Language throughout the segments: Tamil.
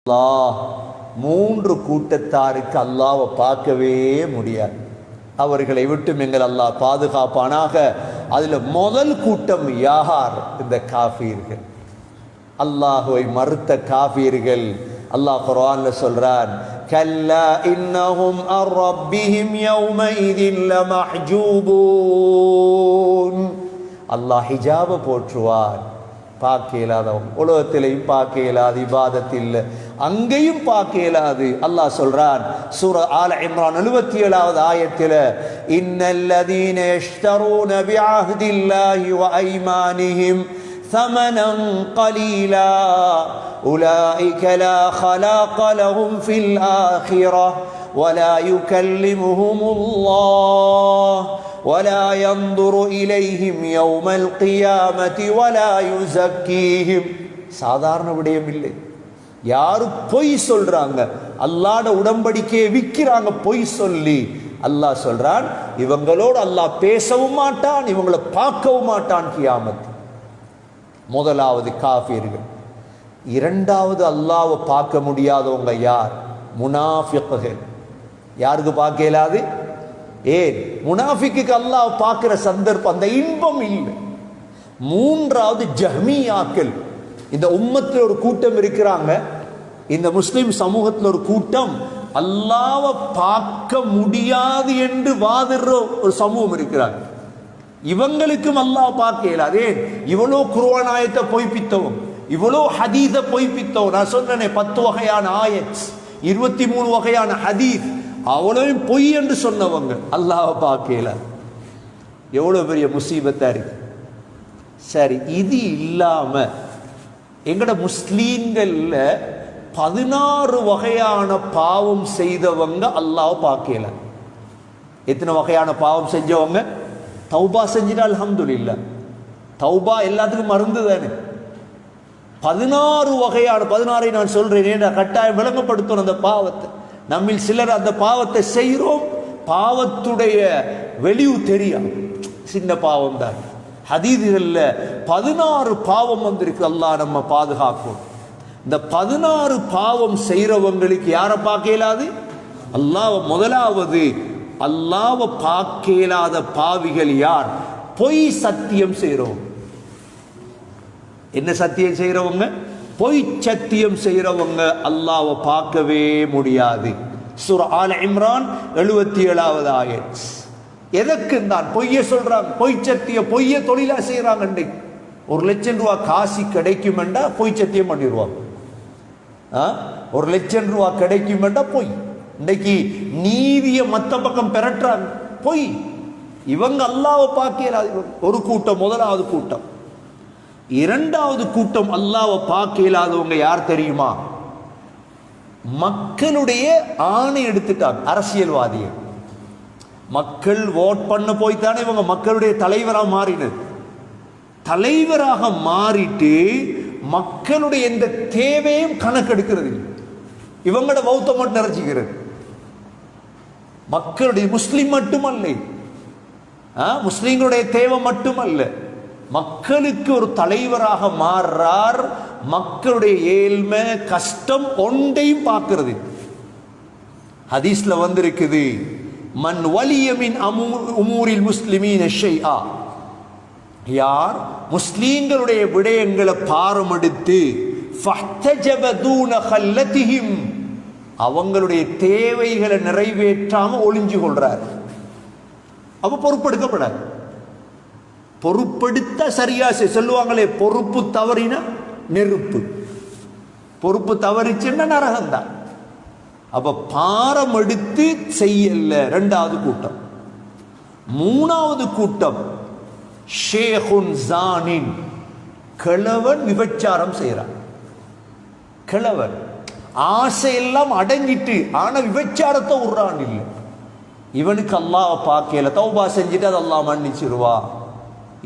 அல்லாஹ் மூன்று கூட்டத்தாருக்கு அல்லாஹ்வை பார்க்கவே முடியாது. அவர்களை விட்டும் எங்கள் அல்லாஹ் பாதுகாப்பானாக. அதில் முதல் கூட்டம் யார்? இந்த காஃபீர்கள், அல்லாஹுவை மறுத்த காஃபீர்கள். அல்லாஹ் குர்ஆன்ல சொல்றான், கல்லா இன்னஹும் அன் ரப்பிஹிம் யௌமஇதின் லமஹ்ஜூபூன். அல்லாஹ் ஹிஜாப போற்றுவார். பார்க்க இயலாதவங்க உலகத்திலையும் பார்க்க இயலாது, இபாதத்தில் அங்கேயும் பார்க்க இயலாது. அல்லாஹ் சொல்றான் சூரா ஆல இம்ரான் 77வது ஆயத்தில், இன்னல்லதீன யஷ்தரூன பிஅஹ்தில்லாஹி வ ஐமானிஹிம் ثمنا قليلا أولئك لا خلاق لهم في الآخرة ولا يكلمهم الله ولا ينظر إليهم يوم القيامة ولا يزكيهم. சாதாரண விடயம் இல்லை. யாரு பொய் சொல்றாங்க, அல்லாஹ்வோட உடன்படிக்கையை விக்கிறாங்க பொய் சொல்லி, அல்லாஹ் சொல்றான் இவங்களோடு அல்லாஹ் பேசவும் மாட்டான், இவங்களை பார்க்கவும் மாட்டான் கியாமத். முதலாவது காஃபிர்கள். இரண்டாவது அல்லாஹ்வை பார்க்க முடியாதவங்க யார்? முனாஃபிக்குகள். யாருக்கு பார்க்க இயலாது? ஏன்? முனாஃபிக்கு அல்லாஹ் பார்க்கிற சந்தர்ப்பம், அந்த இன்பம் இல்லை. மூன்றாவது ஜஹ்மியாக்கள். இந்த உம்மத்தில் ஒரு கூட்டம் இருக்கிறாங்க, இந்த முஸ்லிம் சமூகத்தில் ஒரு கூட்டம் அல்லாஹ்வை பார்க்க முடியாது என்று வாதிடுற ஒரு சமூகம் இருக்கிறாங்க. இவங்களுக்கும் அல்லாஹ் பார்க்க இயலாது. இவ்வளோ குர்ஆன் ஆயத்தை பொய்ப்பித்தவங்க, இவ்வளோ ஹதீஸ பொய்ப்பித்தவங்க. நான் சொன்னேனே 10 வகையான ஆயத், 23 வகையான ஹதீஸ், அவ்வளவும் பொய் என்று சொன்னவங்க அல்லாஹ் பார்க்க இயலாது. எவ்வளோ பெரிய முசீபத்தா இருக்கு. சரி, இது இல்லாம எங்கட முஸ்லீம்கள்ல 16 வகையான பாவம் செய்தவங்க அல்லாஹ் பார்க்க இயலாது. எத்தனை வகையான பாவம் செஞ்சவங்க? தௌபா செஞ்சிட்டா அல்ஹம்துலில்லாஹ், தௌபா எல்லாத்துக்கும் மருந்து தானே. 16 வகையான, 16 நான் சொல்றேன், கட்டாயம் விளங்கப்படுத்தணும் அந்த பாவத்தை. நம்மில் சிலர் அந்த பாவத்தை செய்கிறோம், பாவத்துடைய வெளிவு தெரியும், சின்ன பாவம் தான். ஹதீதுகள்ல 16 பாவம் வந்திருக்கு. அல்லாஹ் நம்ம பாதுகாக்கும். இந்த 16 பாவம் செய்யறவங்களுக்கு யாரை பார்க்க இயலாது? அல்லாஹ். முதலாவது அல்லாஹ்வை பார்க்க இயலாத பாவிகள் யார்? பொய் சத்தியம் செய்கிறவங்க. என்ன சத்தியம் செய்கிறவங்க? பொய் சத்தியம் செய்கிறவங்க அல்லாஹ்வை பார்க்கவே முடியாது. சூரா ஆல இம்ரான் 77வது ஆயத். எதற்கு தான் பொய்ய சொல்றாங்க? பொய் சத்தியம், பொய்ய தொழிலா செய்யறாங்க. 1 லட்சம் ரூபாய் காசு கிடைக்கும் என்றா பொய் சத்தியம் பண்ணிடுவாங்க. 1 லட்சம் ரூபாய் கிடைக்கும் என்றா பொய். இன்னைக்கு நீதியை மத்த பக்கம் பெறற்றாங்க, பொய். இவங்க அல்லாஹ்வை பார்க்கலாது. ஒரு கூட்டம், முதலாவது கூட்டம். இரண்டாவது கூட்டம் அல்லாஹ்வை பார்க்கலாதவங்க யார் தெரியுமா? மக்களுடைய ஆணை எடுத்துட்டாங்க. அரசியல்வாதிகள், மக்கள் ஓட் பண்ண போய்த்தானே இவங்க மக்களுடைய தலைவராக மாறினது. தலைவராக மாறிட்டு மக்களுடைய எந்த தேவையும் கணக்கெடுக்கிறது இல்லை. இவங்களோட பௌத்தம் மட்டும் நிறைச்சிக்கிறது. மக்களுடைய, முஸ்லிம் மட்டுமல்ல, முஸ்லிம்களுடைய தேவை மட்டுமல்ல, மக்களுக்கு ஒரு தலைவராக மாறுறார். மக்களுடைய ஏழ்மை கஷ்டம் ஒன்றையும் பார்க்கிறது. ஹதீஸ்ல வந்திருக்குது, மன் வலிய மின் உமூரில் முஸ்லிமீன ஷைஆ. யார் முஸ்லிம்களுடைய விடயங்களை பாரமெடுத்து ஃபஹ்தஜப தூன கல்லதிஹிம், அவங்களுடைய தேவைகளை நிறைவேற்றாம ஒளிஞ்சு கொள்றார், அப்ப பொறுப்பெடுக்கப்படாது. பொறுப்பெடுத்த சரியா சொல்லுவாங்களே, பொறுப்பு தவறின நெருப்பு, பொறுப்பு தவறிச்சுன்னா நரகம்தான். அப்ப பாரம் எடுத்து செய்யல. இரண்டாவது கூட்டம். மூணாவது கூட்டம் ஷேகுன் ஜானின், கிழவன் விபச்சாரம் செய்யறான். கிழவன் ஆசையெல்லாம் அடங்கிட்டு, ஆனா விபச்சாரத்தை விடுறான் இல்லை. இவனுக்கு அல்லாஹ் பார்க்கல, தௌபா செஞ்சுட்டு அது அல்லாஹ் மன்னிச்சிருவா.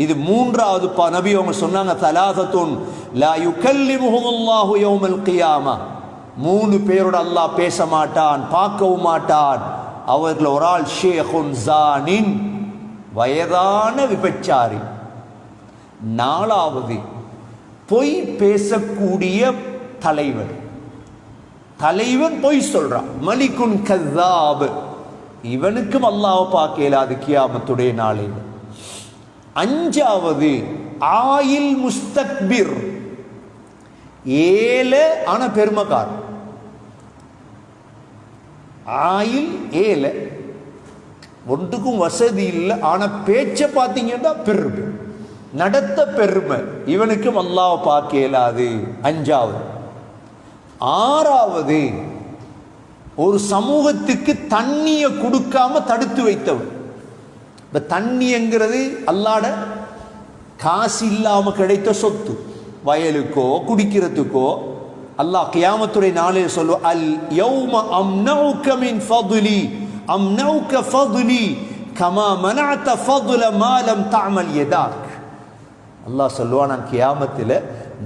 இது மூன்றாவது நபி அவங்க சொன்னாங்க, தலாதத்துன் லா யுகல்லிமுஹுமுல்லாஹு யௌமல் கியாமா. 3 பேரோட அல்லாஹ் பேச மாட்டான், பார்க்கவும் மாட்டான். அவர்கள் ஒரு ஆள் ஷேகுன் ஜானின், வயதான விபச்சாரி. 4வது பொய் பேசக்கூடிய தலைவர். தலைவன் பொய் சொல்றான், மலிக்குன் கذاب, இவனுக்கும் அல்லாஹ்வை பார்க்க இயலாது கியாமத்துடைய நாளில். அஞ்சாவது ஆயில் முஸ்தக்பிர், ஏழை ஆன பெருமைக்கார். ஆயில் ஏழை, ஒன்றுக்கும் வசதி இல்லை, ஆனா பேச்ச பார்த்தீங்கன்னா பெருமை, நடத்த பெருமை, இவனுக்கும் அல்லாஹ்வை பார்க்க இயலாது. அஞ்சாவது. ஆறாவது ஒரு சமூகத்துக்கு தண்ணியை கொடுக்காம தடுத்து வைத்தவன். இப்ப தண்ணிங்கிறது அல்லாட காசு இல்லாம கிடைத்த சொத்து, வயலுக்கோ குடிக்கிறதுக்கோ. அல்லாஹ் கியாமத்துடைய நாளில் சொல்லுவான், அல் யௌம அம்னஉக மின் ஃபضலி அம்னஉக ஃபضலி கமா மனஅத ஃபضல மா லம் தஅமல் யதாக். அல்லாஹ் சொல்லுவான், நான் கியாமத்தில்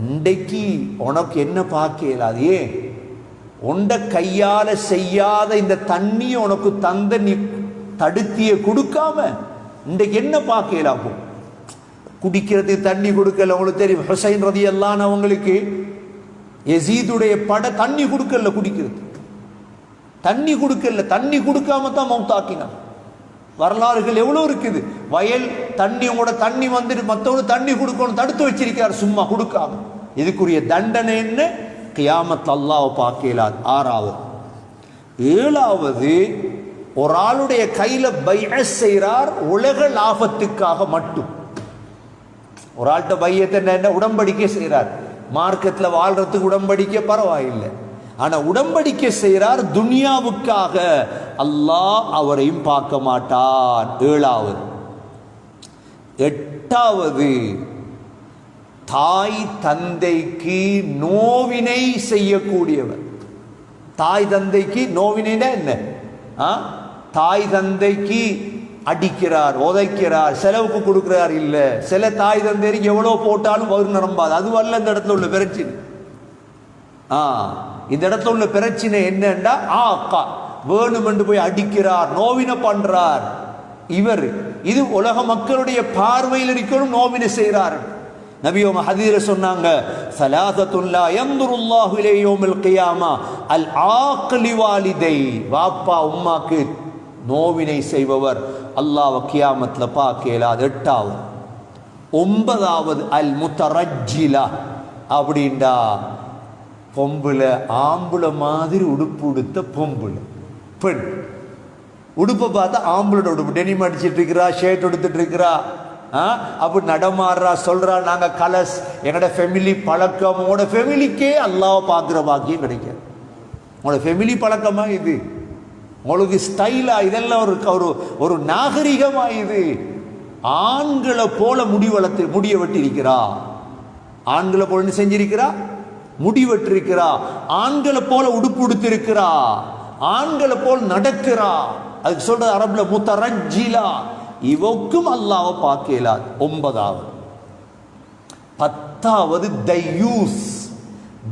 இன்றைக்கு உனக்கு என்ன பார்க்க இயலாது, ஏன் உண்ட கையால செய்யாத இந்த தண்ணியை உனக்கு தந்த நீ தடுத்திய கொடுக்காம இன்றைக்கு என்ன பார்க்க இயலாமோ. குடிக்கிறதுக்கு தண்ணி கொடுக்கல, உங்களுக்கு தெரியும் ஹுசைன் ரலியல்லாஹு அன்ஹு அவங்களுக்கு யசீதுடைய தண்ணி கொடுக்கல, குடிக்கிறது தண்ணி கொடுக்கல, தண்ணி கொடுக்காம தான் மௌத்தாக்கினான். வரலாறுகள் எவ்வளவு இருக்குது. வயல் தண்ணி, உங்களோட தண்ணி வந்துட்டு மற்றவங்க தண்ணி கொடுக்கணும் தடுத்து வச்சிருக்கார் சும்மா கொடுக்காம. இதுக்குரிய தண்டனை என்ன? கியாமத் அல்லாஹ்வை பார்க்க இயலாது. ஆறாவது. ஏழாவது, ஒரு ஆளுடைய கையில பைஅத் செய்கிறார் உலக லாபத்துக்காக மட்டும். ஒரு ஆள்கிட்ட பையத்தை என்ன உடம்படிக்கை செய்கிறார், மார்க்கத்தில் வாழ்றதுக்கு உடம்படிக்கை பரவாயில்லை, ஆனா உடம்படிக்கை செய்கிறார் துனியாவுக்காக, அல்லாஹ் அவரையும் பார்க்க மாட்டான். ஏழாவது. எட்டாவது, தாய் தந்தைக்கு நோவினை செய்யக்கூடியவர். தாய் தந்தைக்கு நோவினைனா என்ன? தாய் தந்தைக்கு அடிக்கிறார், உதைக்கிறார், செலவுக்கு கொடுக்கிறார். இல்ல, சில தாய் தந்தைக்கு எவ்வளவு போட்டாலும் வயிறு நிரம்பாது. அதுவல்ல இந்த இடத்துல உள்ள பிரச்சனை. இந்த இடத்துல உள்ள பிரச்சனை என்னன்னா, ஆக்கா வேணுமென்று போய் அடிக்கிறார், நோவினை பண்றார். இவர் இது உலக மக்களுடைய பார்வையில் இருக்கணும் நோவினை செய்கிறார். நபியோம ஹதீர சொன்னாங்க, ஸலாதத்துன் லா யன்துருல்லாஹு இலைஹி யௌமல் கியாமா அல் ஆக்லி வாலிதை, வாப்பா உம்மாக்கு நோவினை செய்பவர் அல்லாஹ்வை கியாமத்ல பார்க்க இயலாது. எட்டாவது. ஒன்பதாவது அல் முத்தரஜ்ஜிலா, அப்படின்டா பொம்புல ஆம்புல மாதிரி உடுப்பு உடுத்த பொம்புல பெண். உடுப்பை பார்த்தா ஆம்பளோட உடுப்பு, டெனிம் அடிச்சிட்டு இருக்கிறா, ஷர்ட் எடுத்துட்டு இருக்கிறா, அப்படி நடமாடுறா, சொல்றா நாங்க கலஸ், எங்களோட ஃபேமிலி பழக்கம். உங்களோட ஃபேமிலிக்கே அல்லாஹ்வை பார்க்குற பாக்கியம் கிடைக்காது. உங்களோட ஃபேமிலி பழக்கமா இது, உங்களுக்கு ஸ்டைலா, இதெல்லாம் ஒரு ஒரு நாகரிகமா இது. ஆண்களை போல முடிய வெட்டி இருக்கிறா, ஆண்களை போல செஞ்சிருக்கிறா, முடிவெட்டிருக்கிறா, ஆண்களை போல உடுப்பு உடுத்திருக்கிறா, ஆண்களை போல் நடக்கிறா. அதுக்கு சொல்ற அரபுல முத்தரஜ்ஜிலா. இவக்கும் அல்லாஹ்வை பார்க்க இயலாது. ஒன்பதாவது. பத்தாவது தையூஸ்.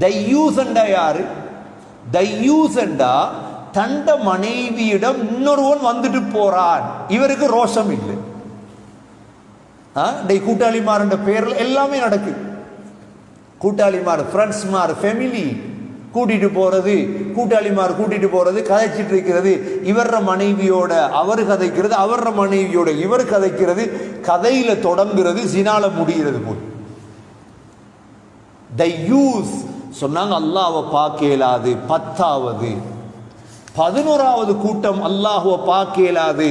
தையூஸ் என்றா யாரு? தையூஸ் என்றா தண்ட மனைவியிடம் இன்னொருவன் வந்துட்டு போறான், இவருக்கு ரோஷம் இல்லை. கூட்டாளிமார் என்ற பெயர்ல எல்லாமே நடக்குது. கூட்டாளிமார், ஃப்ரெண்ட்ஸ்மார், ஃபேமிலி கூட்டிட்டு போறது, கூட்டாளிமார் கூட்டிட்டு போறது, கதைச்சிட்டு இருக்கிறது, இவர மனைவியோட அவர் கதைக்கிறது, அவர மனைவியோட இவர் கதைக்கிறது, கதையில தொடங்குறது, ஜினால முடிகிறது போய். தையூஸ் சொன்னாங்க அல்லாஹ்வை பார்க்க இயலாது. பத்தாவது. 11வது கூட்டம் அல்லாஹ்வை பார்க்க இயலாது.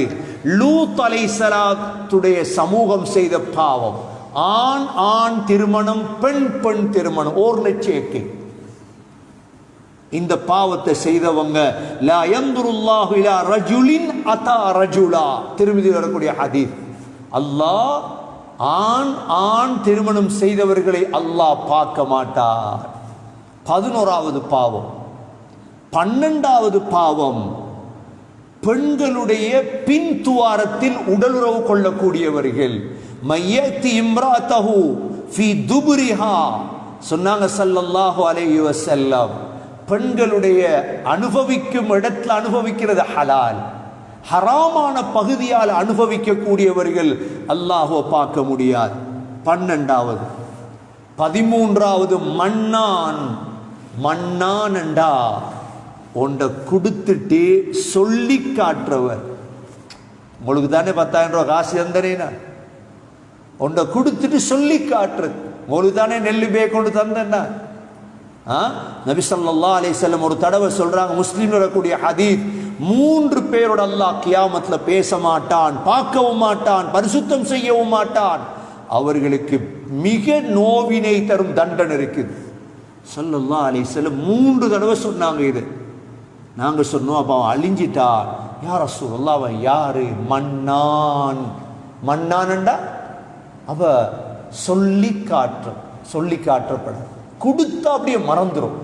லூத் அலைஹிஸ்ஸலாத்துடைய சமூகம் செய்த பாவம், ஆண் ஆண் திருமணம், பெண் பெண் திருமணம், ஓர்ணச்சேர்க்கை. இந்த பாவத்தை செய்தவங்க லா யன்துருல்லாஹு இலா ரஜுலின் அதா ரஜுலா, திருமதியில் வரக்கூடிய ஹதீஸ். அல்லாஹ் ஆண் ஆண் திருமணம் செய்தவர்களை அல்லாஹ் பார்க்க மாட்டார். 11வது பாவம். 12வது பாவம், பெண்களுடைய பின் துவாரத்தில் உடலுறவு கொள்ளக்கூடியவர்கள். மையத்தி இம்ராத்தஹு ஃபி துபுரிஹா, சொன்னாங்க ஸல்லல்லாஹு அலைஹி வஸல்லம், பெண்களுடைய அனுபவிக்கும் இடத்துல அனுபவிக்கிறது ஹலால், ஹராமான பகுதியால் அனுபவிக்கக்கூடியவர்கள் அல்லாஹ்வை பார்க்க முடியாது. 12வது. 13வது மன்னான். மன்னான் என்றா உண்ட கொடுத்துட்டு சொல்லி காட்டுறவர். உங்களுக்கு தானே 10,000 ரூபாய் காசு தந்தனேனா, உண்ட கொடுத்துட்டு சொல்லி காட்டுறது. உங்களுக்கு தானே நெல்லு பே கொண்டு தந்தேன்னா. நபி ஸல்லல்லாஹு அலைஹி வஸல்லம் ஒரு தடவை சொல்றாங்க, முஸ்லிம்ல வரக்கூடிய ஹதீஸ், 3 பேரோட அல்லாஹ் கியாமத்துல பேச மாட்டான், பார்க்கவும் மாட்டான், பரிசுத்தம் செய்யவும் மாட்டான். அவர்களுக்கு மிக நோவினை தரும் தண்டனை இருக்குது. ஸல்லல்லாஹு அலைஹி வஸல்லம் 3 தடவை சொன்னாங்க. இது நாங்க சொன்னோம், அப்ப அவன் அழிஞ்சிட்டான். யா ரசூலல்லாஹ், அவன் யாரு? மன்னான். மன்னான்டா அவ சொல்லி காட்டப்பட கொடுத்தா அப்படியே மறந்துடும்.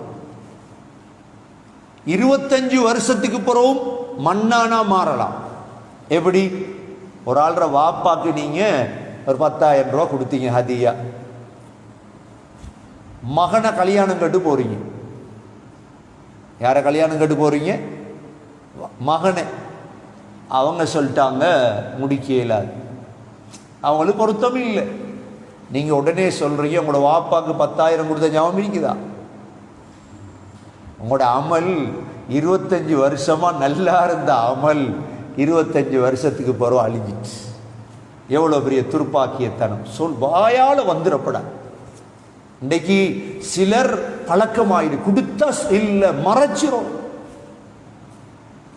25 வருஷத்துக்கு பிறகும் மன்னானா மாறலாம். எப்படி? ஒரு ஆள்ற வாப்பாக்கு நீங்க ஒரு 10,000 ரூபாய் கொடுத்தீங்க ஹதியா, மகனை கல்யாணம் கட்டு போறீங்க. யார கல்யாணம் கட்டு போறீங்க? மகனை. அவங்க சொல்லிட்டாங்க முடிக்க இயலாது, அவங்களுக்கு பொருத்தம் இல்லை. நீங்க உடனே சொல்றீங்க, உங்களோட வாப்பாக்கு 10,000 கொடுத்த ஞாபகம் இருக்குதா? உங்களோட அமல் 25 வருஷமா நல்லா இருந்த அமல் 25 வருஷத்துக்கு பிறகு அழிஞ்சிச்சு. எவ்வளவு பெரிய துர்ப்பாக்கியத்தனம்! வாயால வந்துடப்பட. இன்னைக்கு சிலர் பழக்கமாயிடு, கொடுத்தா இல்ல மறைச்சிரும்.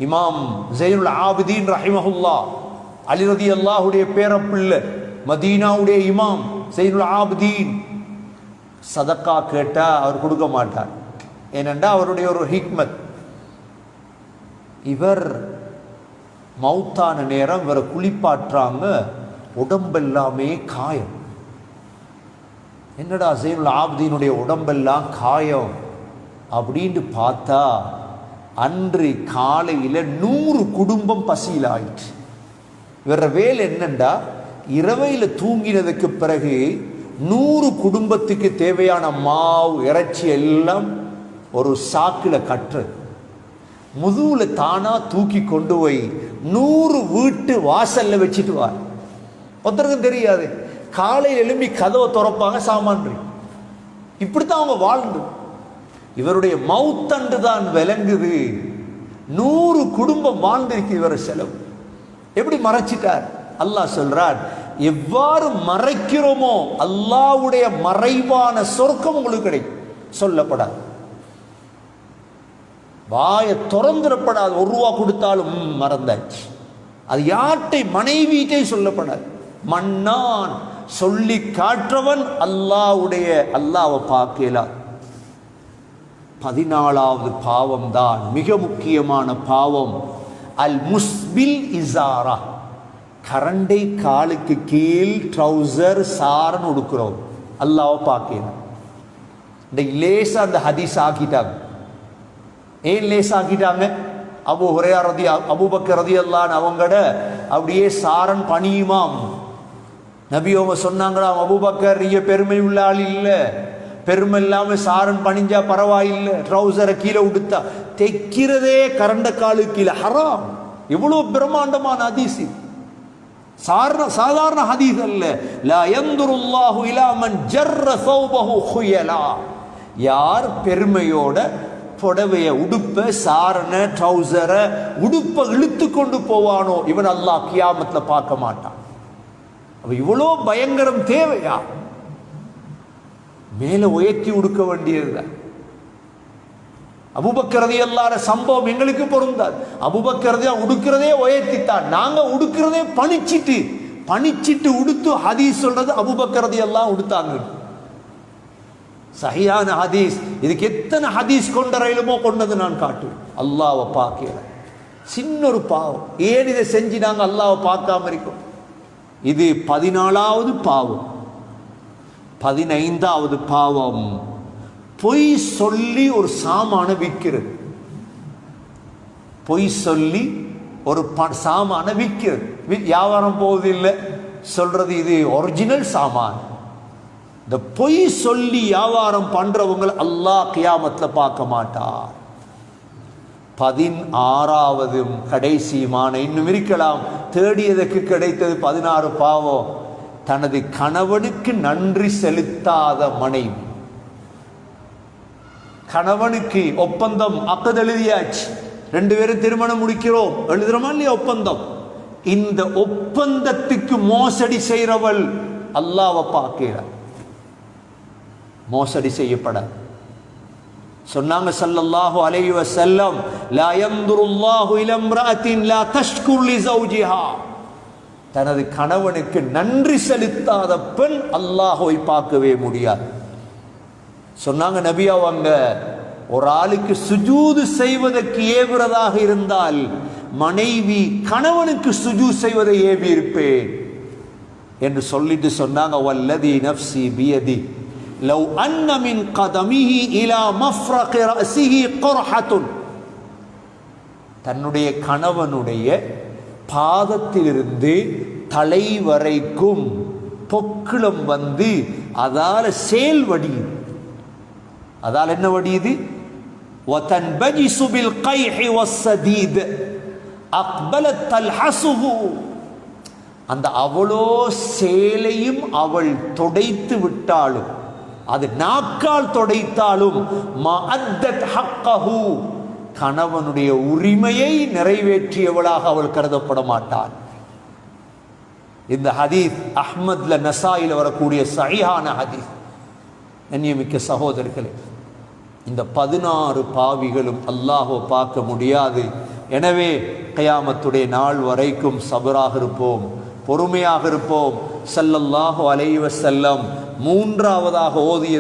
இமாம் ஸைனுல் ஆபிதீன் ரஹிமஹுல்லாஹ், அலி ரலியல்லாஹுடைய பேரப்பிள்ளை, மதீனாவுடைய இமாம் ஸைனுல் ஆபிதீன், சதக்கா கேட்டா அவர் கொடுக்க மாட்டார். ஏனென்றா அவருடைய ஒரு ஹிக்மத். இவர் மௌத்தான நேரம் இவரை குளிப்பாற்றாங்க, உடம்பெல்லாமே காயம். என்னடா ஸைனுல் ஆபிதீனுடைய உடம்பெல்லாம் காயம் அப்படின்ட்டு பார்த்தா, அன்று காலையில் 100 குடும்பம் பசியில் ஆயிடுச்சு. இவர வேலை என்னண்டா, இரவையில் தூங்கினதுக்கு பிறகு 100 குடும்பத்துக்கு தேவையான மாவு இறைச்சி எல்லாம் ஒரு சாக்கில் கட்டுறது, முதுகுல தானா தூக்கி கொண்டு போய் 100 வீட்டு வாசல்ல வச்சுட்டு வா. ஒருத்தருக்கும் தெரியாது. காலையில் எழும்பி கதவை திறப்பாங்க, சாமான். இப்படித்தான் அவங்க வாழ்ந்து. இவருடைய மௌத்தன்று தான் விளங்குது 100 குடும்பம் வாழ்ந்திருக்கு இவர் செலவு. எப்படி மறைச்சிட்டார்? அல்லாஹ் சொல்றார், எவ்வாறு மறைக்கிறோமோ அல்லாஹ்வுடைய மறைவான சொர்க்கம் உங்களுக்கு கிடைக்கும். சொல்லப்படாது, வாயை திறந்துடப்படாது. 1 ரூபா கொடுத்தாலும் மறந்தாச்சு. அது யார்ட்டை? மனைவிட்டே சொல்லப்படாது. மன்னான், சொல்லி காற்றவன் அல்லாஹ்வை பார்க்கலாம். 14வது பாவம் தான் மிக முக்கியமான பாவம். அல் முஸ்பில் இசாரா, கரண்டை காலுக்கு கீழ் ட்ரௌசர் சாரன் உடுக்கிறோம். அல்லாஹ்வை பார்க்கலாம். இன்னைக்கு லேசா அந்த ஹதீஸ் ஆக்கிட்டாங்க. ஏன் லேசா ஆக்கிட்டாங்க? அபூபக்கர் ரலியல்லாஹு அன்ஹு அவங்கட அப்படியே சாரன் பணியுமாம். நபி அவங்க சொன்னாங்களாம், அபூபக்கர் நீங்க பெருமை உள்ள ஆள் இல்லை, பெருமை இல்லாம சாரன் பணிஞ்சா பரவாயில்லை, ட்ரௌசரை கீழே உடுத்தா தைக்கிறதே கரண்ட காலு கீழே ஹராம். எவ்வளவு பிரம்மாண்டமான ஹதீஸ்! சாதாரண ஹதீஸ் அல்ல. லா யன்துருல்லாஹு இலா மன் ஜர்ர ஸௌபஹு ஹுயலா, யார் பெருமையோட புடவைய உடுப்ப சாரண ட்ரௌசர உடுப்ப இழுத்து கொண்டு போவானோ இவன் அல்லாஹ் கியாமத்துல பார்க்க மாட்டான். அப்ப இவ்வளோ பயங்கரம் தேவையா? மேல உயர்த்தி உடுக்க வேண்டியதுதான். அபூபக்கர் ரலியல்லாஹு அன்ஹு சம்பவம் எங்களுக்கு பொருந்தாது. அபூபக்கர் ரலியல்லாஹு உடுக்கிறதே உயர்த்தித்தான், நாங்க உடுக்கிறதே பணிச்சிட்டு உடுத்து ஹதீஸ் சொல்றது அபூபக்கர் ரலியல்லாஹு உடுத்தாங்க. சஹீஹான ஹதீஸ். இதுக்கு எத்தனை ஹதீஸ் கொண்டரையிலுமோ கொண்டது நான் காட்டுவேன். அல்லாஹ்வை பார்க்கல. சின்ன ஒரு பாவம். ஏன் இதை செஞ்சு நாங்கள் அல்லாஹ்வை பார்க்காம இருக்கோம்? இது 14வது பாவம். 15வது பாவம், பொய் சொல்லி ஒரு சாமான விற்கிறது. பொய் சொல்லி ஒரு சாமான விற்கிறது. வியாபாரம் போவது இல்லை, சொல்றது இது ஒரிஜினல் சாமான். இந்த பொய் சொல்லி வியாபாரம் பண்றவங்க அல்லாஹ் கியாமத்துல பார்க்க மாட்டார். 16வது கடைசியுமான, இன்னும் இருக்கலாம், தேடியதற்கு கிடைத்தது 16 பாவம். தனது கணவனுக்கு நன்றி செலுத்தாத மனைவி. கணவனுக்கு ஒப்பந்தம் அக்கது எழுதியாச்சு, 2 பேரும் திருமணம் முடிக்கிறோம், எழுதுறோமா இல்லையா ஒப்பந்தம். இந்த ஒப்பந்தத்துக்கு மோசடி செய்றவள் அல்லாஹ்வை பார்க்கிறார், மோசடி செய்யப்பட சொன்னாங்க ஸல்லல்லாஹு அலைஹி வஸல்லம், லா யன்துருல்லாஹு இலா இம்ராஅத்தின் லா தஷ்குர் லி ஸௌஜிஹா. தனது கணவனுக்கு நன்றி செலுத்தாத பெண் அல்லாஹ்வை பார்க்கவே முடியாது. சொன்னாங்க நபி அவங்க, ஒரு ஆளுக்கு சுஜூது செய்வதற்கு ஏவுறதாக இருந்தால் மனைவி கணவனுக்கு சுஜூது செய்வதை ஏவி இருப்பேன் என்று சொல்லிட்டு சொன்னாங்க, வல்லதி நஃப்ஸி பியதி லவ் அன்ன மின் கதமிஹி இலா மஃப்ரகி ரஸிஹி குர்ஹத்துன். தன்னுடைய கணவனுடைய பாதத்திலிருந்து தலை வரைக்கும் பொக்கிளம் வந்து அதால சேல் வடியுது. அதால் என்ன வடியுது? வதன்பஜிசு பில் கைஹி வஸ்ஸதீத் அக்பலத் தல்ஹஸுஹு. அந்த அவ்வளோ சேலையும் அவள் தொடைத்து விட்டாலும், அது நாக்கால் தொடைத்தாலும், மஅத்தத் ஹக்கஹு, கணவனுடைய உரிமையை நிறைவேற்றியவளாக அவள் கருதப்பட மாட்டாள். இந்த ஹதீஸ் அஹ்மத்ல நசாயில வரக்கூடிய சஹீஹான ஹதீஸ். கண்ணியமிக்க சகோதரர்களே, இந்த 16 பாவிகளும் அல்லாஹ்வை பார்க்க முடியாது. எனவே கியாமத்துடைய நாள் வரைக்கும் சபராக இருப்போம், பொறுமையாக இருப்போம். ஸல்லல்லாஹு அலைஹி வஸல்லம் மூன்றாவதாக ஓதிய